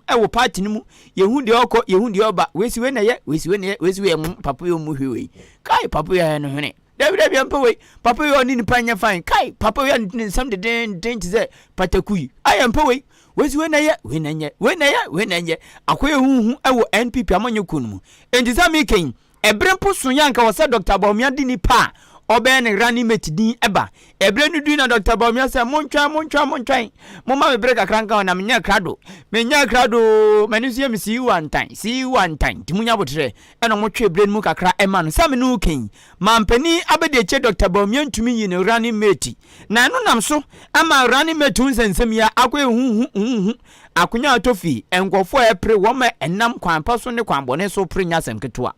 [SPEAKER 1] e wo party ni mu yehu de okọ yehu de oba wesi we na ye wesi we na ye wesi we papa yo mu hwewe kai papa ya no hwene David Yampaway, Papa, you are in Panya fine. Kai, Papa, you are some the daint say, Patakui. I am Poway. Where's when I acquire who I will NPP among you kunum. And is that making a brempo Sunyanka was said Dr. Baumia dini pa. Oben rani meti din eba ebrenu du na Dr. Baumia say montwa mama me break akranka na menya krado manusia me see you one time timunya botre eno motwe ebrenu mu kakra ema no sam no ken mampani abede che Dr. Baumia ntumi yi ne rani meti na no nam so ama rani meti unsensem ya akwa hu akunya atofi enkofo epre wo ma enam kwan paso ne kwan bone so prenya semketoa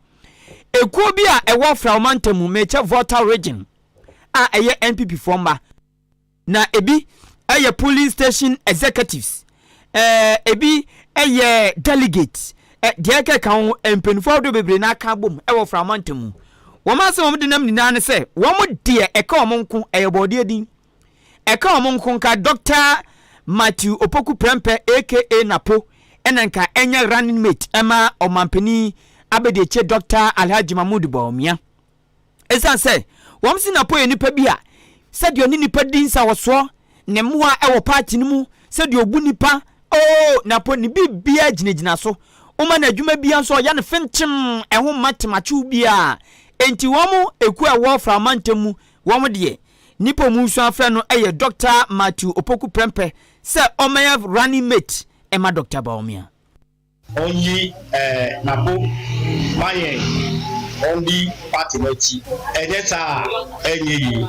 [SPEAKER 1] ekuo bi a ewo fraumantamu mecha voter region a eye NPP former na ebi eye police station executives ebi eye delegates de ka kan empenfo do bebre na aka bom ewo fraumantamu wo ma se wo de nam nina ne se wo mo de eka wo nko eye bode din eka wo nko ka Dr. Matthew Opoku Prempe aka Napo enanka enya running mate ema omampani abedeche Dr. Alhaji Mahmoud Baumia esa say wamsi na poye nipa bia sadio ni nipa dinsa woso ne moa ewo party nimu sadio bu nipa na po ni bibia ginegina so uma na adwuma bia so ya ne fentim eho matemachu bia enti womu eku ewo framantem womu de nipa mu so afra no eye Dr. Matthew Opoku Prempe say omaya running mate ema Dr. Baumia
[SPEAKER 12] onyi nabo maye only party mechi eneta enyi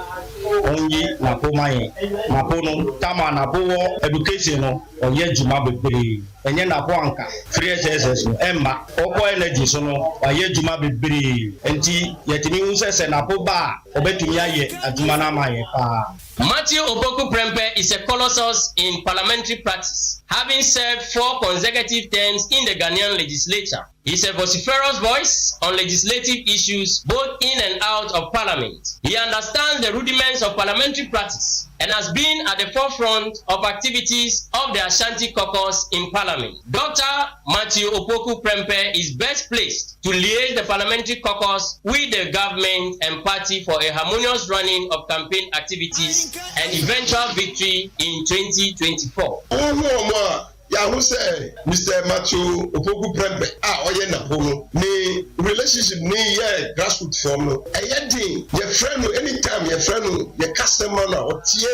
[SPEAKER 12] onyi nabo maye nabo no tama nabo education no oye juma bebre enye nabo anka free SSS no emma oko energy so no oye juma bebre enti yetini unsese nabo ba obetumi aye aduma na maye pa.
[SPEAKER 13] Matthew Opoku Prempe is a colossus in parliamentary practice, having served 4 consecutive terms in the Ghanaian legislature. He is a vociferous voice on legislative issues both in and out of parliament. He understands the rudiments of parliamentary practice and has been at the forefront of activities of the Ashanti caucus in parliament. Dr. Matthew Opoku Prempe is best placed to liaise the parliamentary caucus with the government and party for a harmonious running of campaign activities and eventual victory in 2024.
[SPEAKER 14] Ya who say Mr. Matthew Opoku Prempe oye na pono ni relationship ni ye grassroots form no eyedin ye friend no anytime ye friend no ye customer na otie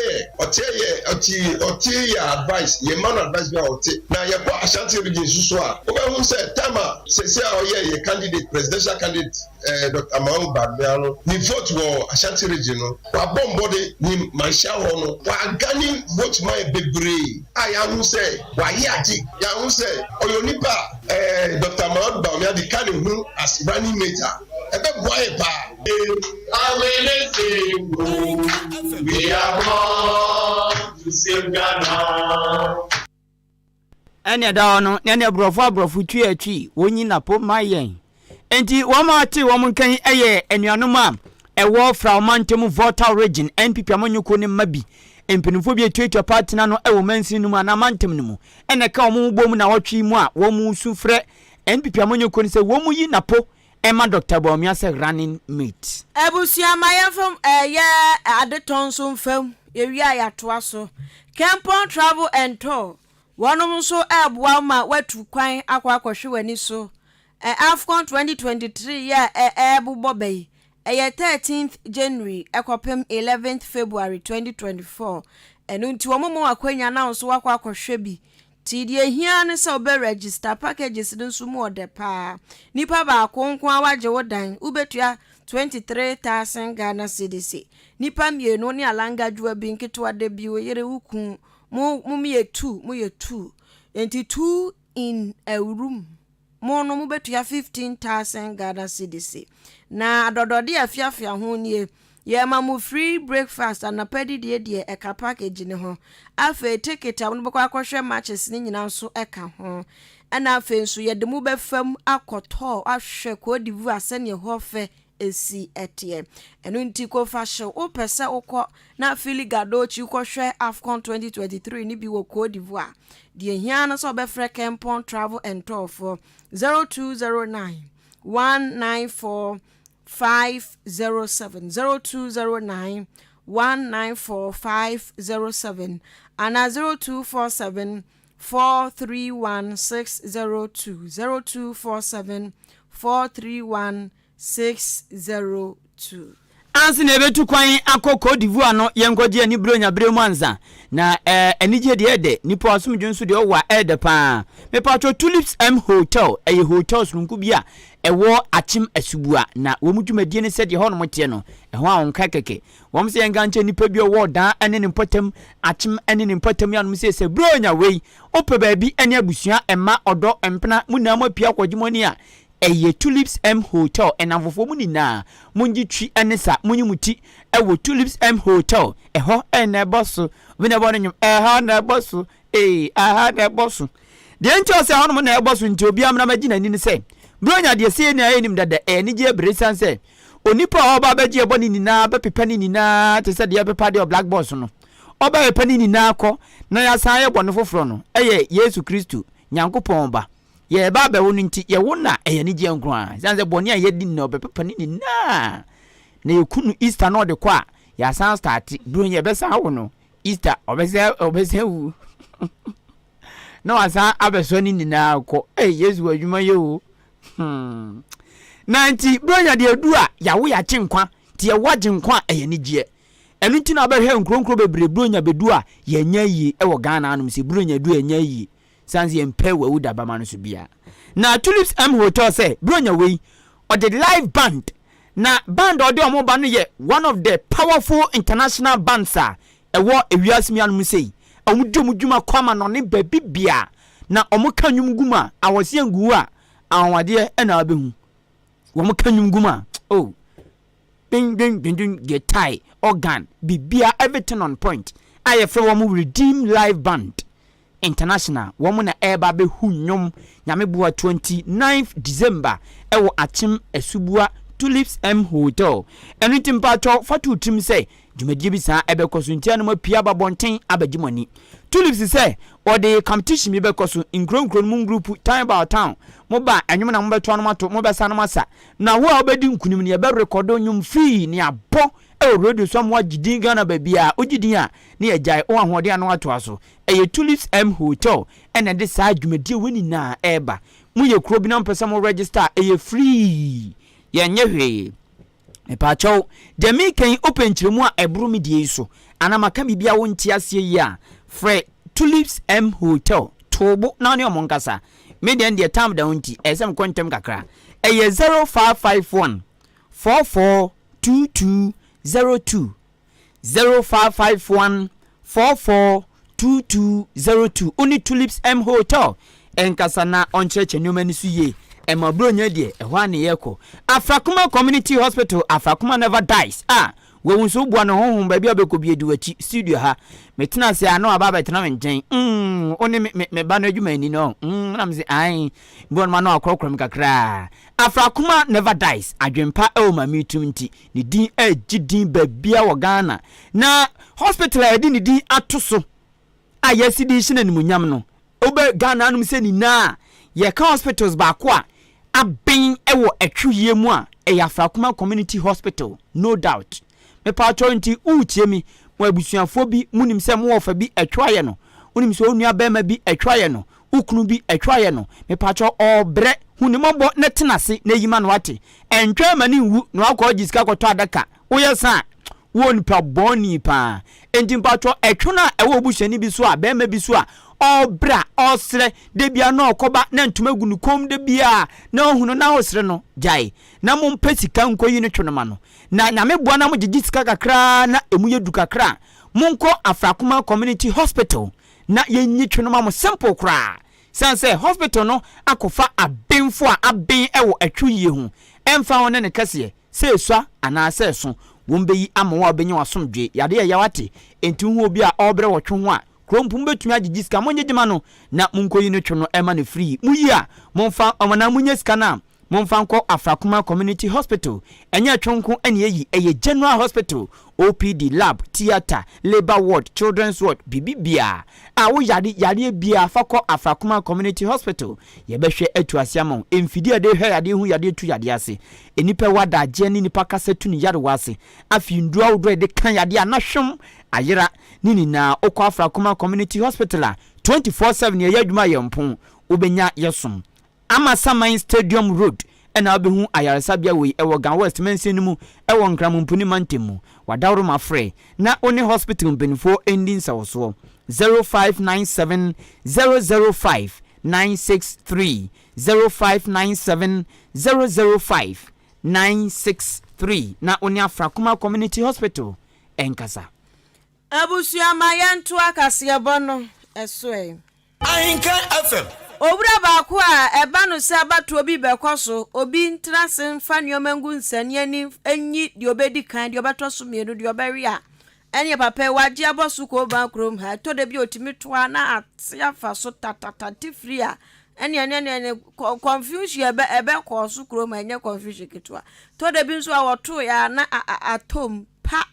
[SPEAKER 14] ye advice ye man advice be otie na ye kwa Ashanti region suso a who say tama say oye ye candidate presidential candidate Dr. Mahmoud Baumia ni vote wo Ashanti region no wa bombode ni mansha ho no wa gani vote my bebre ya who say wa ya who say oyonipa Dr. Mahmoud Baumia the kind who as running mate ebe boy pa we are born to save Ghana.
[SPEAKER 1] Anya da ono ne brofo twi wonyi na po mayen enti wo ma ati wo nkan eye anuanom a ewo fraumantem voter region NPP amanyuko ne mabi empinifo bi etwa party na no ewo mansin no na mantem no mu ene ka wo bom na wotwe mu a wo mu sufre NPP amanyuko ne se wo mu yi na po ema Dr. Baumia se running mate
[SPEAKER 2] ebusia mayefam ye adetonso mfam ewia ya toa so Kempon Travel and Tour wonom so eboa ma watu kwan akwa wani so Afcon 2023 ya bubobei 13th January ekopem 11th February 2024 enu nti womomo akwanya na so akwa bi ti die hia ne se obe register packages din so mu ode pa nipa ba konkon awaje wodan ubetua 23,000 Ghana cedis nipa mienu ne alanga juwa bi nketo ade bi yere wukun mu ye 2 enti 2 in a room mono mu betua 15,000 Ghana cedis na adodode afiafia ho nie ye ma mu free breakfast anapedi de eka package ne ho afa ticket am no akwohwe matches ni nyina so eka ho ana afa nso ye de mu befam akoto ahwe ko divu asene ho fe esi etie enu nti ko fashion o pese ukọ na filigado chi ko hwe Afcon 2023 ni bi wo ko divu a de hia na so be free Kempon Travel and Tour for 0209 194 507 0209 194 507 and 0247 431 602 0247 431 602.
[SPEAKER 1] Ansi na ebetu kwan akoko divuano yengoje ani bronya bremanza na enije de ede nipa asumdwe nso de owa ede pa me patro Tulips M Hotel hotels nku bia ewo achim asubua na wo mudwumadie ne sede ho no mote no eho awonka keke wom se yenga nche nipa bi owo dan ene ne potem achim ene ne potem ya no se bronya wei ope baabi ene abusua ema odo empena munam apia kwagimoni a Tulips M Hotel enavofo mu nina munji twi enesa munyimuti ewo Tulips M Hotel eho ene boso we na bonu nyum eho na boso aha na boso de ncho se hono mo na boso nti obi amna magina ni se bronya de se na enim dada eni je bresan se onipa oba baji eboni nina be pepa ni nina te se de pepa de black boss no oba pepa ni nina akọ na ya san ye bonu foforo no Yesu Kristo Nyankopon ba ye ba be wonu nti ye wona ni je nkran sanze boni a ye di na obepepa ni na yekunu Easter no de kwa ya san start bronya be san wo no Easter obese wu no asa abeso ni na akọ Yesu adwuma ye o na nti bronya de adu a yawo ya chenkwa ti ye waje nkwa ni je enu nti na be hwe nkronkro bebre bronya bedu a ye nya yi wo Ghana anum se bronya du nya yi sanzi empe wewu da bama no so bia na Tulips M Hotel say bronya wei or the live band na band ode omo ba no ye one of the powerful international bands ewo ewiasimi anum sei omudwuma kwama no ne babibia na omo kanwum guma awose angu a awade e na abehu omo kanwum guma ding ding ding ding guitar organ bibia everything on point I feel omo redeem live band international woman na eba be hunyom nyame bua 29th December ewo achim esubua Tulips M Hotel anything patcho fatu tim say dwumadie bi sa ebe koso ntia no mapia babonten abagimoni Tulips say or the competition bi be koso nkronkron mun group time about town mo ba anwum na mo beto no mato mo be sa no masa na wo a obedi nkunim ne be record onyum free ne abo radio some wa gidin Ghana babia ogidin a ne agyae o ahode ano ato aso Tulips M Hotel ene de sa dwumadie woni na eba mu ye kro bi na mpesa mo register free ye nyehwe me pacho de me kan open chiremu a ebru me die so anamaka bibia wo nti ase yi a free Tulips M Hotel tobo na ne omonkasa me den de time da wonti esem kontem kakra 0551 442202 0551 442202 Uni Tulips M Hotel enkasa na oncheche nyumani suye ema bronya die ehwa ne yeko Afrakuma Community Hospital Afrakuma never dies we wunso bua no honhom ba bia bekobi ediwachi studio ha metina se ano aba betena menjen oni me ba no adwuma ni no na mse ai bon ma no akrokrom kakra Afrakuma never dies adwempa ma mitum nti ni din agidin ba bia wo Ghana na hospital edi ni din atoso ayesidi hine ni munyam no obe Ghana anum se ni na ye ka hospitals ba kwa aben ewo atwuye mu a Afrakuma Community Hospital no doubt me patro nti utie mi mo abusuafo bi munim se mo ofa bi atwaye no unim se onua bema bi atwaye no ukunu bi atwaye no me patro obre hunimobɔ ne tenase na yima no ate entwa mani wu no akɔ gisika kɔtɔ adaka woyɛ sa wo nipa bɔni pa enti patro etwona ɛwɔ obuhyani bi so a bema bi so a obra osre de bia na okoba na ntuma gunu kom de bia na ohunu na osre no jai na mo mpesika nkoyi no twonoma no na meboa na mo gigitsika kakra na emu yedu kakra monko Afrakuma Community Hospital na yenyi twonoma mo simple kra sanse hospital no akofa abenfo a aben ewo atwiye hu emfa won ne kase seswa ana seso wombeyi amawa benye wasomdwe yade ya wate enti hu obi a obre wotwe ho a krompum betumi agigiska monye gima no na munkoyi no twe no ema ne free muyi a monfa omana munye ska na momfanko Afrakuma Community Hospital enye twonko ene yi eye General Hospital OPD lab theater labor ward children's ward bibibia a wo yade bia fakọ Afrakuma Community Hospital ye behwe atuasiamon emfidi de hwe yade hu yade tu yade ase enipa wada agye ni nipa kasa tu ni yade wase afi ndu awdo de kan yade anahwem ayera nini na okọ Afrakuma Community Hospital 24/7 ye adwuma yempon obenya yesum Amasaman Stadium Road ena obehu ayaresabia we ewo Gan West mensin mu ewo nkramumpuni mantemu wadawro mafre na oni hospital benefo ending sawoso 0597 005 963 0597 005 963 na oni Afrakuma Community Hospital enkasa
[SPEAKER 2] Abusuama yantu Kasiebo no esoe
[SPEAKER 15] Ahenkan FM
[SPEAKER 2] Obura baako a eba no se abato obi bekoso obi ntrasen fa nyomangu nsani ani enyi de obedi kan de obato so mienu de oberi a enye papa waje abosu ko ba krom ha to de bi otimi toa na atia fa so tatata free a enye confusion ebe ko so krom enye confusion kitwa to de bi nso a woto ya na atom pa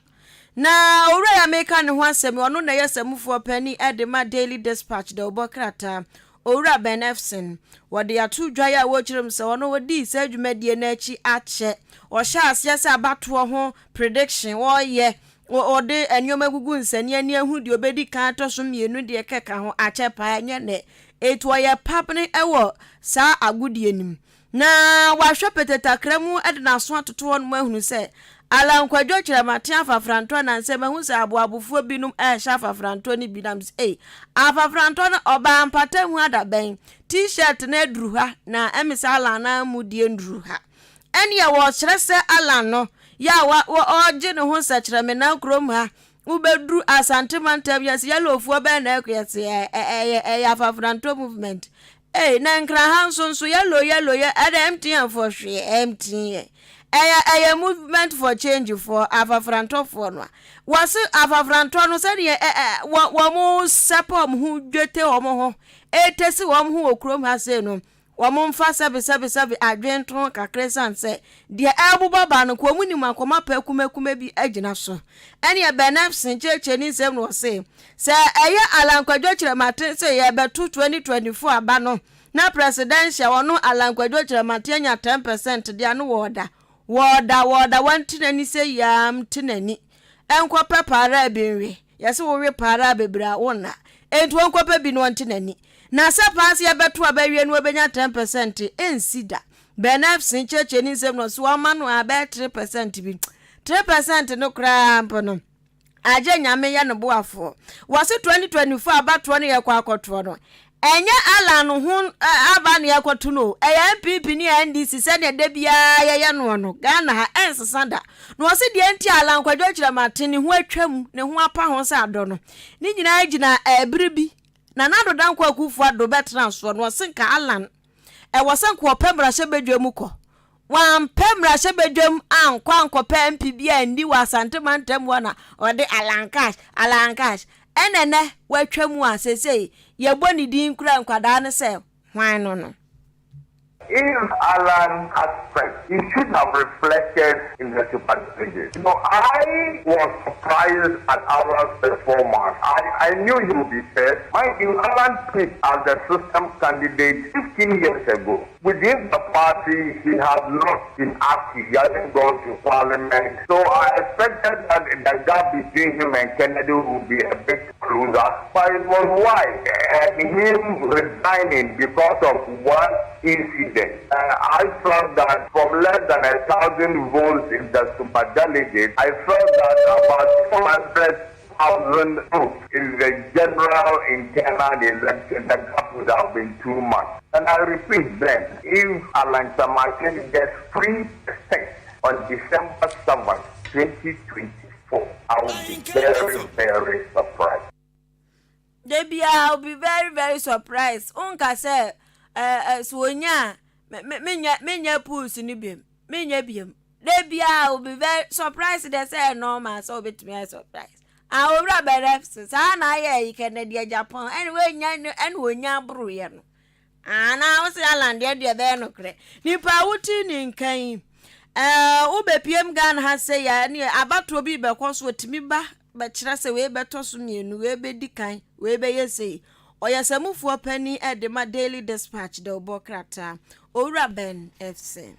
[SPEAKER 2] na owura ya meka ne ho asem ono na yesamufo pani edema Daily Dispatch de obokrata Owura Benefson wode atu dwaya wo kirem se wono wodi se adwumadie na achi ache o sha asiase abato ho prediction wo ye ode enyoma gugu nsani ani ahu de obedi kan to so mienu de keka ho ache pa nye ne etu ye papne ewo sa agudie nim na wahwe petetakramu edna so atoto won mahunu se Alan kwadwo kiramate afafranto na nse mahu se aboabufuo binum sha afafranto ni binams afafranto na oba mpata hu adaben t-shirt na eduru ha na emisala na mudie nduru ha ene ye wo kire se Alan no ya wa oje ne ho sakirame na krom ha ubeduru asantemantam yesi yalofuo be na ekwese afafranto movement na nkra hanso yellow ye MTN for hwe MTN a movement for change for afafranto for no was afafranto no said wo sapom hu dwete omo ho etesi wom hu okrom ha se no wom mfa sebe adwenton kakresan se de abubaba no ko munim akoma pa kumakuma bi agina so ene Benefson cheche ni sem no se alankwadwo kiremate se ye beto 2024 aba no na presidential wono alankwadwo kiremate anya 10% de anu woda wantinani se yam tinani enko pepara binwe yase wo we para bebra wona entu enko pe bi no wantinani na sapas ya beto abawie no obenya 10% ensida Benefson cheche ni sem no so amano aba 3% bi 3% no kra mpono aje nyame ya no boafo wase 2024 abato no ye kwa akoto no enye Alan hu abane yakwatu no MPP ni NDC se ne da bia ye no Ghana ha ensesanda no se de enti Alan kwadwo kiramate ne hu atwam ne hu apa ho se ado no ni nyina agina ebiribi na nado dan kwa kufu ado betra so no se nka Alan wosen ko pemra hye bedwam ko wan pemra hye bedwam ankwa MPP bia ndi wasantemantam wana ode Alan cash enene watwamu asese ye boni din kura nkwada ne se hwan no
[SPEAKER 7] If Alan had spent, he should have reflected in the supervision. I was surprised at Alan's performance. I knew he would be fair. Mind you, Alan picked as the system candidate 15 years ago. Within the party, he had not been active. He hasn't gone to parliament. So I expected that the gap between him and Kennedy would be a bit closer. But it was wide. And him resigning because of one incident. I felt that from less than 1,000 votes in the superdelegate, I felt that about 400,000 votes in the general internal election, the gap would have been too much. And I repeat then, if Alan Samartin gets 3% on December 7, 2024, I will be very, very surprised.
[SPEAKER 2] Debbie, I'll be very, very surprised. Unka say, Swonya, menya pulse ni biem. Menya biem. Debbie, I'll be very surprised. They say normal, so bit me surprised. I will rub a refs. Sana ye, Canada, Japan. Anyway, and when ya brew, ana wo se aland de be no kre nipa wuti ni nkan wo be piem gan ha se ya ni abato bi be koso otimi ba be kira se we be to so mienu we be dikan we be yesi oyasamufu pani edema daily dispatch de obokrata owura ben fc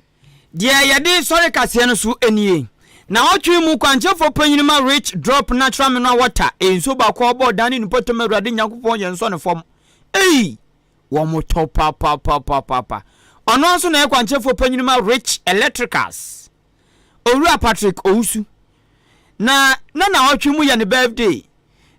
[SPEAKER 1] de yede sori kase no so enie na otwe mu kwanchefo panyinima rich drop natural mineral water enso ba ko obo dan ni potom awurade nyankopon ye nso ne fom wo mo top papa ono nso na kwanchefo panyinima rich electricals owura Patrick Owusu na otwe mu ye ne birthday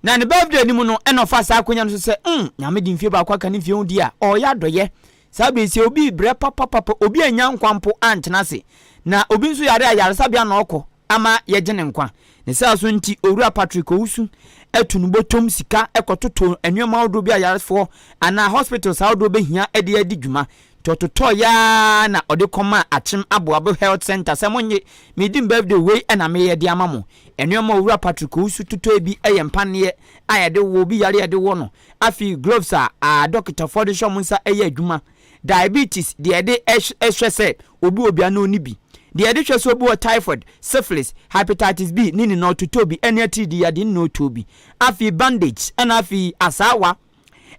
[SPEAKER 1] na ne birthday ni mu no enofa sa akonya no se nyame di mfie ba kwa ka ne mfie hudi a o ya doye sabe se obi bre papa obi anya nkwampo antena se na obi nso yare ayare sabia na okọ ama yegene nkwa ne sa so nti owura Patrick Owusu etunu botom sika ekototo enwema odo bi ayarefo ana hospitals odo be hia ede adi dwuma tototo ya na ode koma achim aboabo health center semonye medim birthday we na me ye de amamo enwema owura Patrick Owusu toto bi eyempane ayede wo bi yare yede wo no afi gloves a doctor for the shomunsa eye adwuma diabetes de ede ehwese obi ana ni bi de ede hwese obi typhoid syphilis hepatitis B nini no tutobi NTD ya de no tobi afi bandage ana afi asawa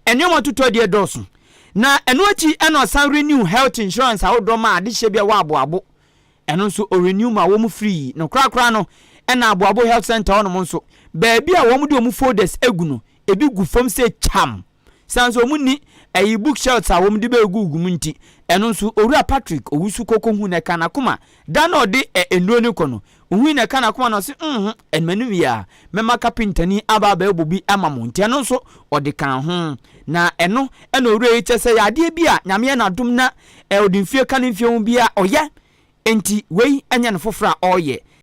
[SPEAKER 1] enwema tuto de dosun na eno achi eno san renew health insurance awodoma ade hye wa aboabo eno nso o renew ma wo mu free no krakra no ena aboabo health center ono mo nso baabi a wo mu de o mu folders eguno ebi gu fom se cham sanso mu ni ayi bookshelves a wo mu de be gu mu nti eno nso owura Patrick Owusu koko hu na kana kuma da na ode enuro ni kono hu na kana kuma no se enmanu ya mema kapintani aba ba ebobi amamo nti eno nso ode kan ho na eno owura eche se yade bi a nyame na dum na odi mfie kan mfie hu bi a oye enti wei anya no fofora oye